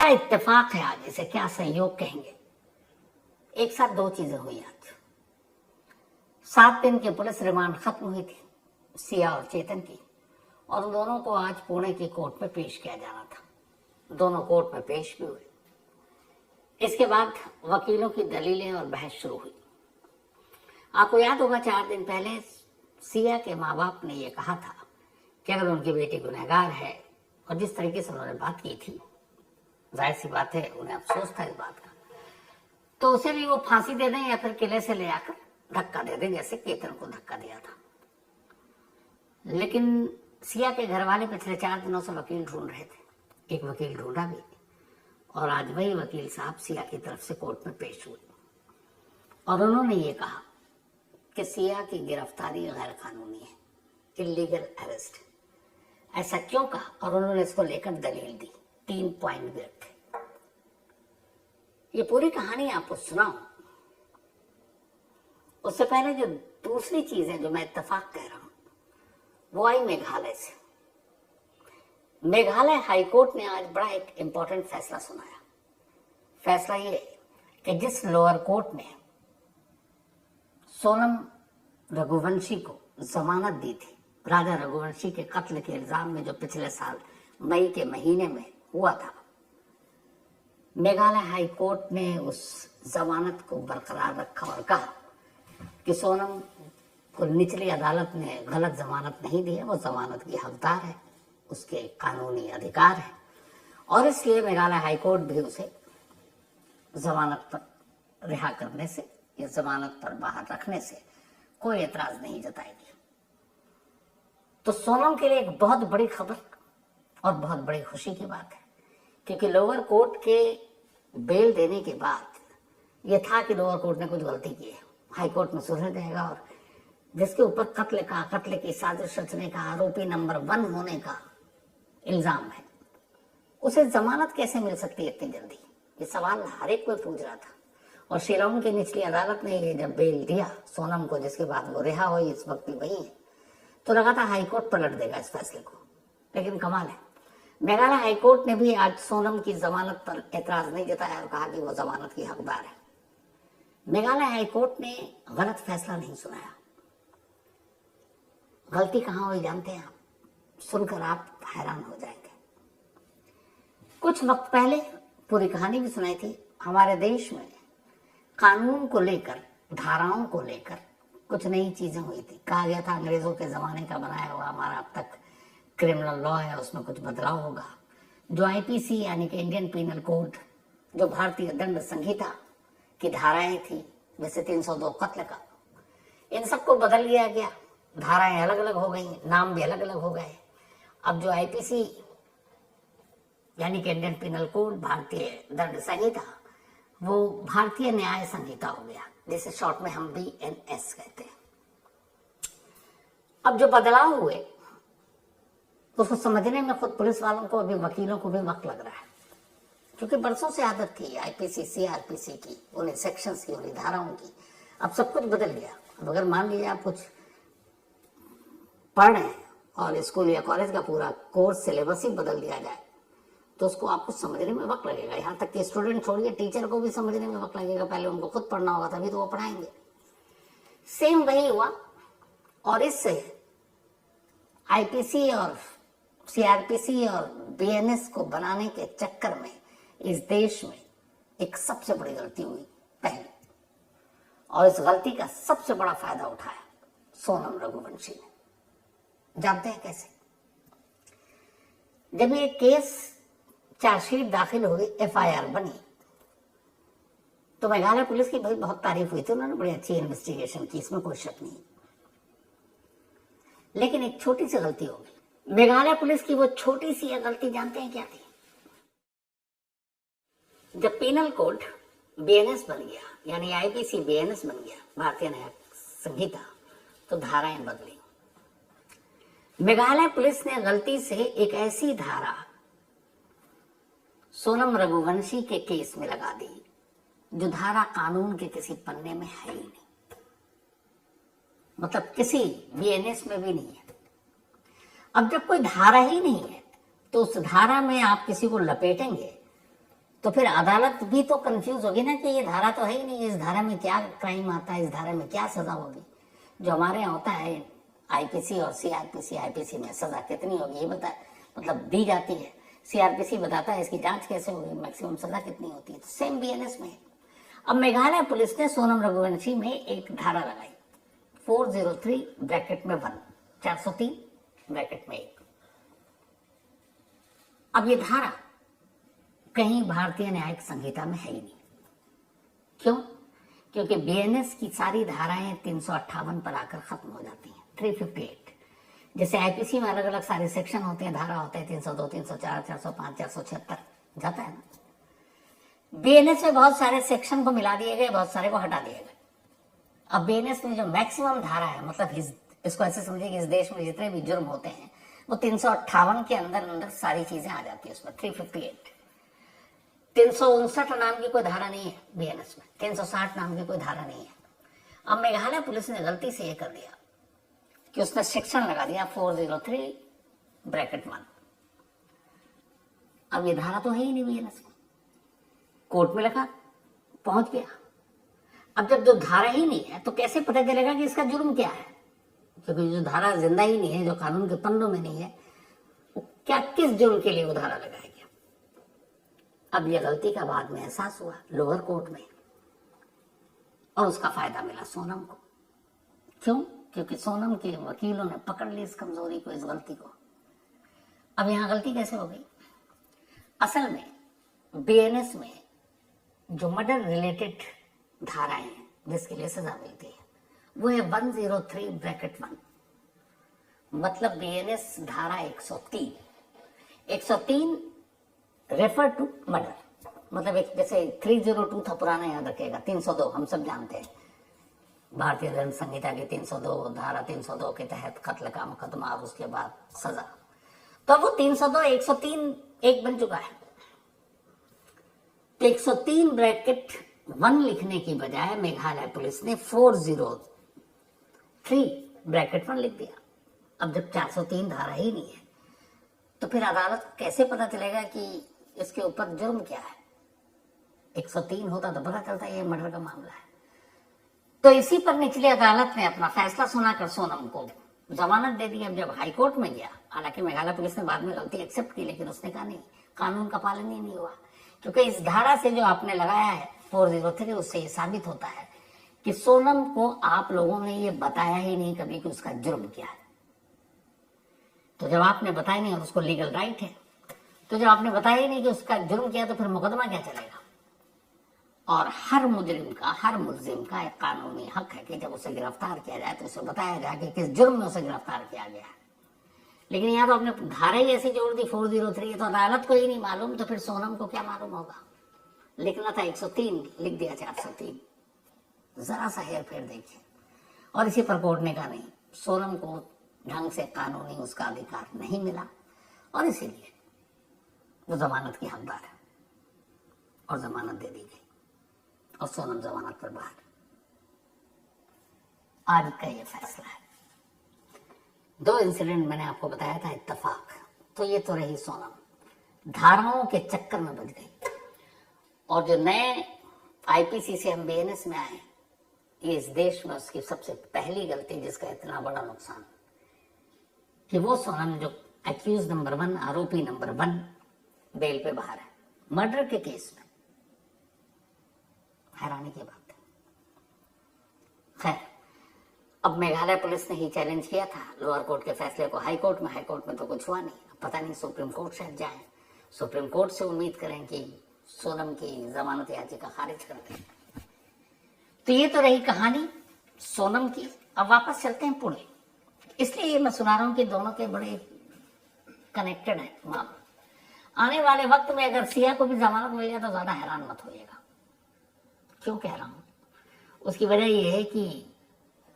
इत्तेफाक है आज, इसे क्या संयोग कहेंगे। एक साथ दो चीजें हुई आज। 7 दिन की पुलिस रिमांड खत्म हुई थी सिया और चेतन की, और उन दोनों को आज पुणे की कोर्ट में पेश किया जाना था। दोनों कोर्ट में पेश भी हुए। इसके बाद वकीलों की दलीलें और बहस शुरू हुई। आपको याद होगा 4 दिन पहले सिया के माँ बाप ने यह कहा था कि अगर उनकी बेटी गुनहगार है, और जिस तरीके से उन्होंने बात की थी, जाहिर सी बात है उन्हें अफसोस था इस बात का, तो उसे भी वो फांसी दे दें या फिर किले से ले आकर धक्का दे दें, जैसे केतन को धक्का दिया था। लेकिन सिया के घर वाले पिछले 4 दिनों से वकील ढूंढ रहे थे। एक वकील ढूंढा भी, और आज वही वकील साहब सिया की तरफ से कोर्ट में पेश हुए, और उन्होंने ये कहा कि सिया की गिरफ्तारी गैर कानूनी है, इलीगल अरेस्ट। ऐसा क्यों कहा, और उन्होंने इसको लेकर दलील दी। 3 पॉइंट भी रखे। ये पूरी कहानी आपको सुनाऊं उससे पहले जो दूसरी चीज है जो मैं इत्तेफाक कह रहा हूं, वो आई मेघालय से। मेघालय हाईकोर्ट ने आज बड़ा एक इंपॉर्टेंट फैसला सुनाया। फैसला ये कि जिस लोअर कोर्ट ने सोनम रघुवंशी को जमानत दी थी राजा रघुवंशी के कत्ल के इल्जाम में, जो पिछले साल मई के महीने में हुआ था, मेघालय हाई कोर्ट ने उस जमानत को बरकरार रखा और कहा कि सोनम को निचली अदालत ने गलत जमानत नहीं दी है, वो जमानत की हकदार है, उसके कानूनी अधिकार है, और इसलिए मेघालय हाई कोर्ट भी उसे जमानत पर रिहा करने से या जमानत पर बाहर रखने से कोई एतराज नहीं जताएगी। तो सोनम के लिए एक बहुत बड़ी खबर और बहुत बड़ी खुशी की बात है, क्योंकि लोअर कोर्ट के बेल देने के बाद यह था कि लोअर कोर्ट ने कुछ गलती की है, हाई कोर्ट में सुधर जाएगा, और जिसके ऊपर कत्ल की साजिश रचने का आरोपी नंबर 1 होने का इल्जाम है, उसे जमानत कैसे मिल सकती है इतनी जल्दी, ये सवाल हर एक कोई पूछ रहा था। और शिलांग की निचली अदालत ने ये जब बेल दिया सोनम को, जिसके बाद वो रिहा हुई, इस वक्त भी वही है, तो लगा था हाईकोर्ट पलट देगा इस फैसले को। लेकिन कमाल है, मेघालय हाईकोर्ट ने भी आज सोनम की जमानत पर एतराज नहीं जताया और कहा कि वो जमानत की हकदार है। मेघालय हाईकोर्ट ने गलत फैसला नहीं सुनाया। गलती कहां हुई जानते हैं आप? सुनकर आप हैरान हो जाएंगे। कुछ वक्त पहले पूरी कहानी भी सुनाई थी। हमारे देश में कानून को लेकर, धाराओं को लेकर कुछ नई चीजें हुई थी। कहा गया था अंग्रेजों के जमाने का बनाया हुआ हमारा अब तक क्रिमिनल लॉ है, उसमें कुछ बदलाव होगा। जो आईपीसी यानी कि इंडियन पीनल कोड, जो भारतीय दंड संहिता की धाराएं थी, जैसे 302 कत्ल का, इन सबको बदल दिया गया। धाराएं अलग अलग हो गई, नाम भी अलग अलग हो गए। अब जो आईपीसी यानी कि इंडियन पीनल कोड, भारतीय दंड संहिता, वो भारतीय न्याय संहिता हो गया, जिसे शॉर्ट में हम BNS कहते हैं। अब जो बदलाव हुए उसको समझने में खुद पुलिस वालों को, अभी वकीलों को भी वक्त लग रहा है, क्योंकि बरसों से आदत थी आईपीसी CRPC की, उन्हें सेक्शंस की, उन्हें धाराओं की। अब सब कुछ बदल गया। अब अगर मान लीजिए आप कुछ पढ़ रहे हैं और स्कूल या कॉलेज का पूरा कोर्स सिलेबस ही बदल दिया जाए, तो उसको आपको समझने में वक्त लगेगा। यहाँ तक कि स्टूडेंट छोड़िए, टीचर को भी समझने में वक्त लगेगा। पहले उनको खुद पढ़ना होगा, तभी तो वो पढ़ाएंगे। सेम वही हुआ, और इससे आईपीसी और CRPC और BNS को बनाने के चक्कर में इस देश में एक सबसे बड़ी गलती हुई पहले, और इस गलती का सबसे बड़ा फायदा उठाया सोनम रघुवंशी ने। जानते हैं कैसे? जब ये केस चार्जशीट दाखिल हुई, FIR बनी, तो मेघालय पुलिस की बहुत तारीफ हुई थी, उन्होंने बड़ी अच्छी इन्वेस्टिगेशन की, इसमें कोई शक नहीं। लेकिन एक छोटी सी गलती हो गई मेघालय पुलिस की। वो छोटी सी गलती जानते हैं क्या थी? जब पीनल कोड BNS बन गया, यानी आईपीसी BNS बन गया, भारतीय न्याय संहिता, तो धाराएं बदली। मेघालय पुलिस ने गलती से एक ऐसी धारा सोनम रघुवंशी के केस में लगा दी जो धारा कानून के किसी पन्ने में है ही नहीं, मतलब किसी BNS में भी नहीं है। अब जब कोई धारा ही नहीं है, तो उस धारा में आप किसी को लपेटेंगे तो फिर अदालत भी तो कंफ्यूज होगी ना कि ये धारा तो है ही नहीं, इस धारा में क्या क्राइम आता है, इस धारा में क्या सजा होगी। जो हमारे यहाँ होता है आईपीसी और सीआरपीसी, आईपीसी में सजा कितनी होगी ये बता, मतलब दी जाती है, सीआरपीसी बताता है इसकी जांच कैसे होगी, मैक्सिमम सजा कितनी होती है। तो सेम बीएनएस में। अब मेघालय पुलिस ने सोनम रघुवंशी में एक धारा लगाई 403 ब्रैकेट में 1, 403 ब्रैकेट में 1। अब ये धारा कहीं भारतीय न्यायिक संहिता में है ही नहीं। क्यों? क्योंकि बीएनएस की सारी धाराएं 358 पर आकर खत्म हो जाती हैं। 358 जैसे आईपीसी में अलग अलग सारे सेक्शन होते हैं, धारा होते हैं 302, 304, 405, 476 जाता है ना। बीएनएस में बहुत सारे सेक्शन को मिला दिए गए, बहुत सारे को हटा दिए गए। अब बीएनएस में जो मैक्सिमम धारा है, मतलब इसको ऐसे समझिए कि इस देश में जितने भी जुर्म होते हैं वो 358 के अंदर सारी चीजें आ जाती है उसमें। 358 359 नाम की कोई धारा नहीं है बीएनएस में, 360 नाम की कोई धारा नहीं है। अब मेघालय पुलिस ने गलती से ये कर दिया कि उसने सेक्शन लगा दिया 403 ब्रैकेट 1। अब ये धारा तो है ही नहीं बीएनएस में, कोर्ट में लगा, पहुंच गया। अब जब जो धारा ही नहीं है तो कैसे पता चलेगा कि इसका जुर्म क्या है, क्योंकि जो धारा जिंदा ही नहीं है, जो कानून के पन्नों में नहीं है, वो क्या किस जुर्म के लिए वो धारा लगाया गया। अब ये गलती का बाद में एहसास हुआ लोअर कोर्ट में, और उसका फायदा मिला सोनम को। क्यों? क्योंकि सोनम के वकीलों ने पकड़ ली इस कमजोरी को, इस गलती को। अब यहां गलती कैसे हो गई? असल में बीएनएस में जो मर्डर रिलेटेड धाराएं हैं जिसके लिए सजा मिलती है वो है 103 ब्रैकेट 1। मतलब बीएनएस धारा 103 रेफर टू मर्डर, मतलब एक जैसे 302 था पुराना, याद रखेगा 302 हम सब जानते हैं, भारतीय दंड संहिता की 302 धारा 302 के तहत कत्ल का मुकदमा और उसके बाद सजा। तो वो 302 103 एक बन चुका है। 103 ब्रैकेट 1 लिखने की बजाय मेघालय पुलिस ने 403 ब्रैकेट 1 लिख दिया। अब जब 403 धारा ही नहीं है तो फिर अदालत को कैसे पता चलेगा कि इसके ऊपर जुर्म क्या है? 103 होता तो पता चलता ये मर्डर का मामला है। तो इसी पर निचली अदालत ने अपना फैसला सुनाकर सोनम को जमानत दे दी। अब जब हाईकोर्ट में गया, हालांकि मेघालय पुलिस ने बाद में गलती एक्सेप्ट की, लेकिन उसने कहा नहीं, कानून का पालन ही नहीं हुआ, क्योंकि इस धारा से जो आपने लगाया है 403 उससे ये साबित होता है कि सोनम को आप लोगों ने ये बताया ही नहीं कभी कि उसका जुर्म क्या है। तो जब आपने बताया नहीं, और उसको लीगल राइट है, तो जब आपने बताया ही नहीं कि उसका जुर्म क्या है तो फिर मुकदमा क्या चलेगा? और हर मुजरिम का, हर मुलजिम का एक कानूनी हक है कि जब उसे गिरफ्तार किया जाए तो उसे बताया जाए कि किस जुर्म में उसे गिरफ्तार किया गया है। लेकिन यहाँ तो आपने धारा ही ऐसी जोड़ दी 403, तो अदालत को ही नहीं मालूम, तो फिर सोनम को क्या मालूम होगा? लिखना था 103, लिख दिया 403। जरा सा हेर फेर देखिए। और इसी पर कोर्ट ने कहा नहीं, सोनम को ढंग से कानूनी उसका अधिकार नहीं मिला और इसीलिए वो जमानत की हकदार है, और जमानत दे दी गई और सोनम जमानत पर बाहर। आज का ये फैसला है। 2 इंसिडेंट मैंने आपको बताया था इत्तेफाक, तो ये तो रही सोनम, धाराओं के चक्कर में बच गई। और जो नए आईपीसी से हम बीएनएस में आए, ये इस देश में उसकी सबसे पहली गलती, जिसका इतना बड़ा नुकसान, कि वो सोनम जो एक्यूज नंबर 1, आरोपी नंबर 1 बेल पे बाहर है मर्डर के केस में। हैरानी की बात है। खैर, अब मेघालय पुलिस ने ही चैलेंज किया था लोअर कोर्ट के फैसले को हाई कोर्ट में। हाई कोर्ट में तो कुछ हुआ नहीं। अब पता नहीं सुप्रीम कोर्ट शायद जाए, सुप्रीम कोर्ट से उम्मीद करें कि सोनम की जमानत याचिका खारिज कर दें। तो ये तो रही कहानी सोनम की। अब वापस चलते हैं पुणे। इसलिए ये मैं सुना रहा हूं कि दोनों के बड़े कनेक्टेड है मामला। आने वाले वक्त में अगर सिया को भी जमानत मिल जाए तो ज्यादा हैरान मत होइएगा। क्यों कह रहा हूं? उसकी वजह यह है कि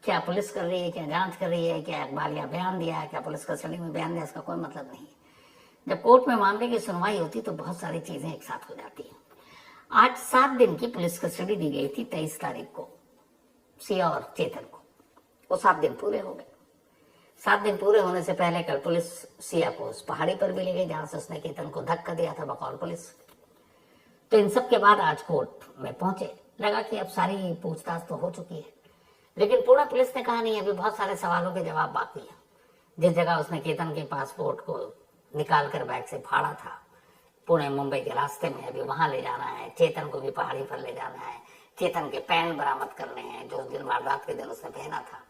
क्या पुलिस कर रही है, क्या जांच कर रही है, क्या अखबारिया बयान दिया है, क्या पुलिस कस्टडी में बयान दिया, इसका कोई मतलब नहीं है। जब कोर्ट में मामले की सुनवाई होती तो बहुत सारी चीजें एक साथ हो जाती हैं। आज 7 दिन की पुलिस कस्टडी दी गई थी 23 तारीख को सिया और चेतन को। वो 7 दिन पूरे हो गए। 7 दिन पूरे होने से पहले कल पुलिस सिया को उस पहाड़ी पर भी ले गई जहां से उसने चेतन को धक्का दिया था बकौल पुलिस। तो इन सब के बाद आज कोर्ट में पहुंचे, लगा कि अब सारी पूछताछ तो हो चुकी है, लेकिन पुणे पुलिस ने कहा नहीं, अभी बहुत सारे सवालों के जवाब बाकी है। जिस जगह उसने केतन के पासपोर्ट को निकाल कर बैग से फाड़ा था, पुणे मुंबई के रास्ते में, अभी वहां ले जाना है। चेतन को भी पहाड़ी पर ले जाना है, चेतन के पैन बरामद करने हैं जो उस दिन वारदात के दिन उसने पहना था।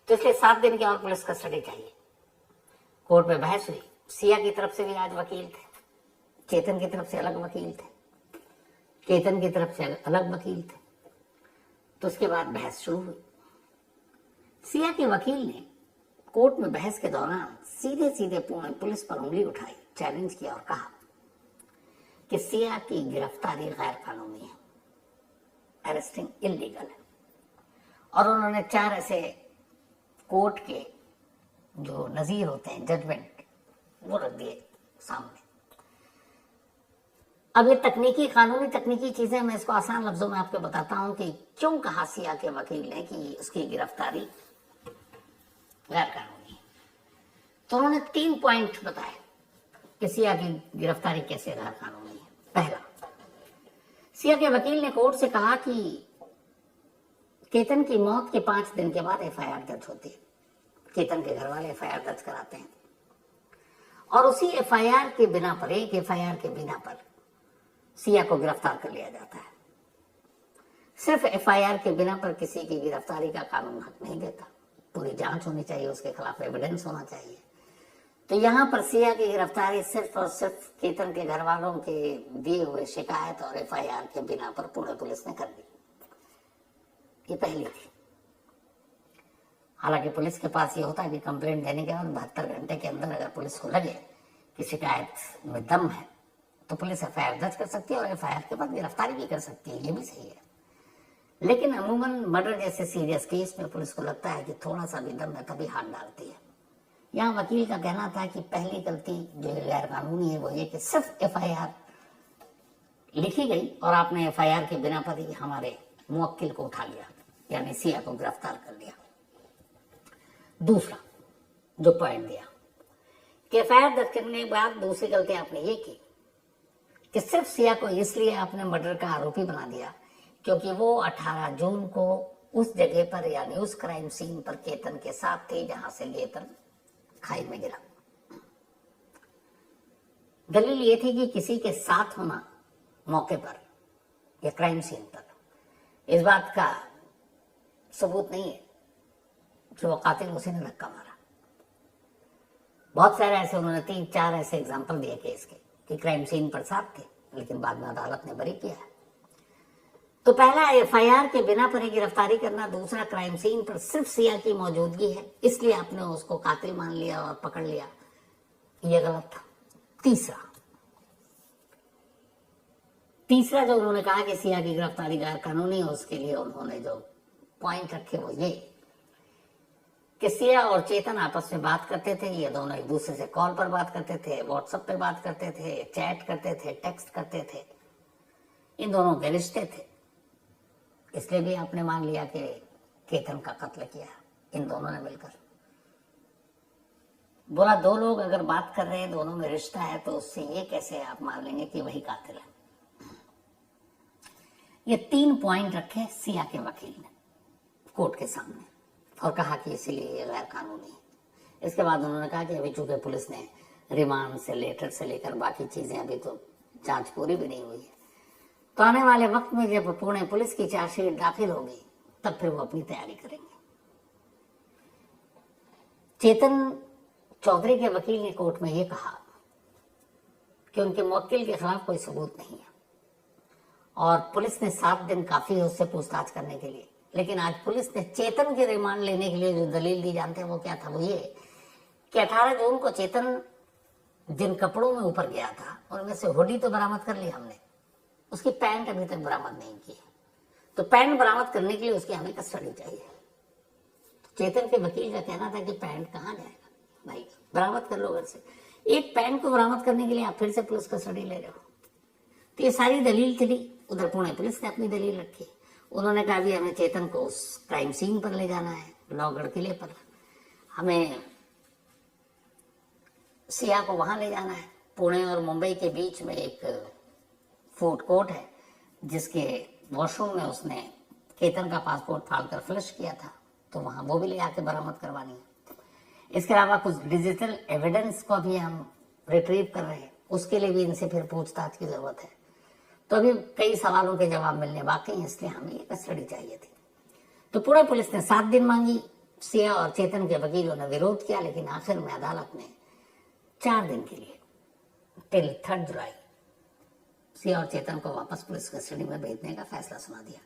तो इसलिए 7 दिन की और पुलिस कस्टडी चाहिए। कोर्ट में बहस हुई। सिया की तरफ से भी आज वकील थे, चेतन की तरफ से अलग वकील थे, केतन की तरफ से अलग वकील थे। तो उसके बाद बहस शुरू हुई। सिया के वकील ने कोर्ट में बहस के दौरान सीधे सीधे पुणे पुलिस पर उंगली उठाई, चैलेंज किया और कहा कि सिया की गिरफ्तारी गैर कानूनी है, अरेस्टिंग इलीगल है। और उन्होंने 4 ऐसे कोर्ट के जो नजीर होते हैं, जजमेंट, वो रख दिए सामने। अब ये तकनीकी, कानूनी तकनीकी चीजें मैं इसको आसान लफ्जों में आपको बताता हूं कि क्यों कहा सिया के वकील ने कि उसकी गिरफ्तारी गैर कानूनी है। तो उन्होंने 3 पॉइंट बताए कि सिया की गिरफ्तारी कैसे गैर कानूनी है। पहला, सिया के वकील ने कोर्ट से कहा कि केतन की मौत के 5 दिन के बाद एफआईआर दर्ज होती है। केतन के घर वाले एफआईआर दर्ज कराते हैं और उसी एफआईआर के बिना पर, एक एफआईआर के बिना पर सिया को गिरफ्तार कर लिया जाता है। सिर्फ एफआईआर के बिना पर किसी की गिरफ्तारी का कानून हक नहीं देता, पूरी जांच होनी चाहिए, उसके खिलाफ एविडेंस होना चाहिए। तो यहां पर सिया की गिरफ्तारी सिर्फ और सिर्फ केतन के घर वालों के दिए हुए शिकायत और एफआईआर के बिना पर पुणे पुलिस ने कर दी। ये पहली थी। हालांकि पुलिस के पास ये होता है कि कंप्लेंट देने के बाद 72 घंटे के अंदर अगर पुलिस को लगे कि शिकायत में दम है तो पुलिस एफआईआर दर्ज कर सकती है और एफआईआर के बाद गिरफ्तारी भी कर सकती है, ये भी सही है। लेकिन अमूमन मर्डर जैसे सीरियस केस में पुलिस को लगता है कि थोड़ा सा भी दम है तभी हाथ डालती है। यहाँ वकील का कहना था कि पहली गलती जो गैर कानूनी है वो ये कि सिर्फ एफआईआर लिखी गई और आपने एफआईआर के बिना पर ही हमारे मुवक्किल को उठा लिया, यानी सिया को गिरफ्तार कर लिया। दूसरा जो पॉइंट दिया कि एफआईआर दर्ज करने के बाद दूसरी गलती आपने ये की कि सिर्फ सिया को इसलिए आपने मर्डर का आरोपी बना दिया क्योंकि वो 18 जून को उस जगह पर, यानी उस क्राइम सीन पर केतन के साथ थे जहां से केतन खाई में गिरा। दलील ये थी कि किसी के साथ होना मौके पर या क्राइम सीन पर इस बात का सबूत नहीं है कि वो कातिल उसी ने धक्का मारा। बहुत सारे ऐसे उन्होंने 3-4 ऐसे एग्जाम्पल दिए केस के कि क्राइम सीन पर साथ थे, लेकिन बाद में अदालत ने बरी किया है। तो पहला एफआईआर के बिना पर ही गिरफ्तारी करना, दूसरा क्राइम सीन पर सिर्फ सिया की मौजूदगी है इसलिए आपने उसको कातिल मान लिया और पकड़ लिया, ये गलत था। तीसरा जो उन्होंने कहा कि सिया की गिरफ्तारी गैर कानूनी है, उसके लिए उन्होंने जो पॉइंट रखे वो ये कि सिया और चेतन आपस में बात करते थे, ये दोनों एक दूसरे से कॉल पर बात करते थे, व्हाट्सएप पे बात करते थे, चैट करते थे, टेक्स्ट करते थे, इन दोनों के रिश्ते थे। इसलिए भी आपने मान लिया कि केतन का कत्ल किया इन दोनों ने मिलकर। बोला 2 लोग अगर बात कर रहे हैं, दोनों में रिश्ता है, तो उससे ये कैसे आप मान लेंगे कि वही कातिल है। ये 3 पॉइंट रखे सिया के वकील ने कोर्ट के सामने और कहा कि इसीलिए ये गैर कानूनी है। इसके बाद उन्होंने कहा कि अभी चूंकि पुलिस ने रिमांड से लेटर से लेकर बाकी चीजें, अभी तो जांच पूरी भी नहीं हुई है, तो आने वाले वक्त में जब पुणे पुलिस की चार्जशीट दाखिल होगी तब फिर वो अपनी तैयारी करेंगे। चेतन चौधरी के वकील ने कोर्ट में ये कहा कि उनके मुवक्किल के खिलाफ कोई सबूत नहीं है और पुलिस ने 7 दिन काफी है उससे पूछताछ करने के लिए। लेकिन आज पुलिस ने चेतन की रिमांड लेने के लिए जो दलील दी, जानते हैं वो क्या था? वो ये कि 18 जून को चेतन जिन कपड़ों में ऊपर गया था उनमें से हुडी तो बरामद कर ली हमने, उसकी पैंट अभी तक बरामद नहीं की है। तो पैंट बरामद करने के लिए उसकी हमें कस्टडी चाहिए। चेतन के वकील का कहना था कि पैंट कहाँ जाएगा भाई, बरामद कर लो घर से। एक पैंट को बरामद करने के लिए आप फिर से पुलिस कस्टडी ले रहे हो। तो ये सारी दलील चली। उधर पुणे पुलिस ने अपनी दलील रखी। उन्होंने कहा भी हमें चेतन को उस क्राइम सीन पर ले जाना है, लौगढ़ किले पर, हमें सिया को वहां ले जाना है। पुणे और मुंबई के बीच में एक फूड कोर्ट है जिसके वॉशरूम में उसने केतन का पासपोर्ट फाड़कर फ्लश किया था, तो वहां वो भी ले आके बरामद करवानी है। इसके अलावा कुछ डिजिटल एविडेंस को भी हम रिट्रीव कर रहे हैं, उसके लिए भी इनसे फिर पूछताछ की जरूरत है। तो अभी कई सवालों के जवाब मिलने बाकी हैं, इसलिए हमें ये कस्टडी चाहिए थी। तो पुणे पुलिस ने 7 दिन मांगी, सिया और चेतन के वकीलों ने विरोध किया, लेकिन आखिर में अदालत ने 4 दिन के लिए टिल 3 जुलाई सिया और चेतन को वापस पुलिस कस्टडी में भेजने का फैसला सुना दिया।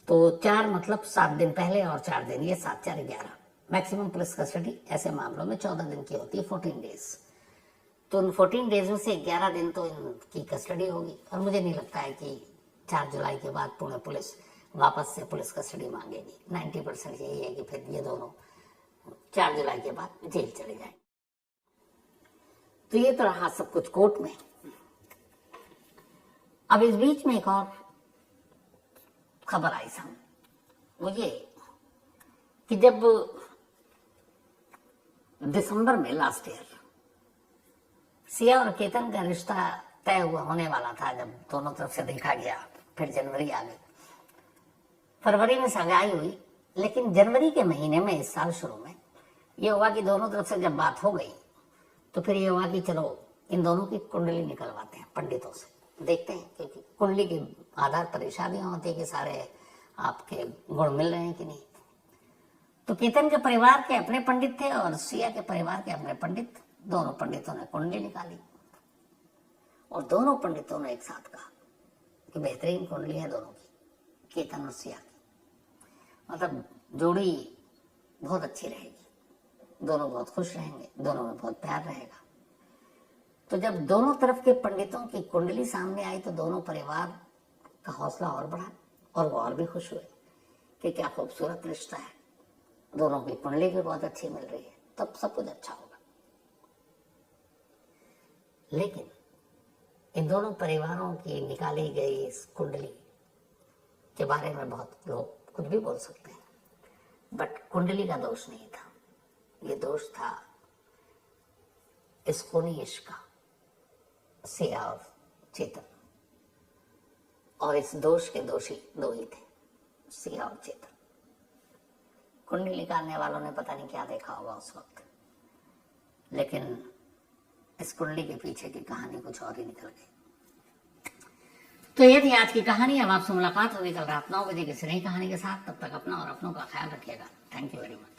तो 4 मतलब 7 दिन पहले और 4 दिन, ये 7 4 11। मैक्सिमम पुलिस कस्टडी ऐसे मामलों में 14 दिन की होती है, 14 डेज। तो उन 14 डेज में से 11 दिन तो इनकी कस्टडी होगी, और मुझे नहीं लगता है कि 4 जुलाई के बाद पुणे पुलिस वापस से पुलिस कस्टडी मांगेगी। 90% यही है कि फिर ये दोनों 4 जुलाई के बाद जेल चले जाएंगे। तो ये तो रहा सब कुछ कोर्ट में। अब इस बीच में एक और खबर आई सामने, वो ये कि जब दिसंबर में लास्ट ईयर सिया और केतन का रिश्ता तय हुआ होने वाला था, जब दोनों तरफ से देखा गया, फिर जनवरी आ गई, फरवरी में सगाई हुई, लेकिन जनवरी के महीने में इस साल शुरू में ये हुआ कि दोनों तरफ से जब बात हो गई तो फिर ये हुआ कि चलो इन दोनों की कुंडली निकलवाते हैं पंडितों से, देखते हैं क्योंकि कुंडली के आधार पर ही शादियां होती है कि सारे आपके गुण मिल रहे हैं कि नहीं। तो केतन के परिवार के अपने पंडित थे और सिया के परिवार के अपने पंडित, दोनों पंडितों ने कुंडली निकाली और दोनों पंडितों ने एक साथ कहा कि बेहतरीन कुंडली है दोनों की, केतन और सिया की, मतलब जोड़ी बहुत अच्छी रहेगी, दोनों बहुत खुश रहेंगे, दोनों में बहुत प्यार रहेगा। तो जब दोनों तरफ के पंडितों की कुंडली सामने आई तो दोनों परिवार का हौसला और बढ़ा और वो और भी खुश हुए कि क्या खूबसूरत रिश्ता है, दोनों की कुंडली भी बहुत अच्छी मिल रही है, तब सब कुछ अच्छा होगा। लेकिन इन दोनों परिवारों की निकाली गई इस कुंडली के बारे में बहुत लोग कुछ भी बोल सकते हैं, बट कुंडली का दोष नहीं था, ये दोष था इस खूनी इश्क का, सिया और चेतन। और इस दोष के दोषी 2 ही थे, सिया और चेतन। कुंडली निकालने वालों ने पता नहीं क्या देखा होगा उस वक्त, लेकिन इस कुंडली के पीछे की कहानी कुछ और ही निकल गई। तो ये थी आज की कहानी। अब आपसे मुलाकात होगी कल रात 9 बजे किसी नई कहानी के साथ। तब तक अपना और अपनों का ख्याल रखिएगा। Thank you very much.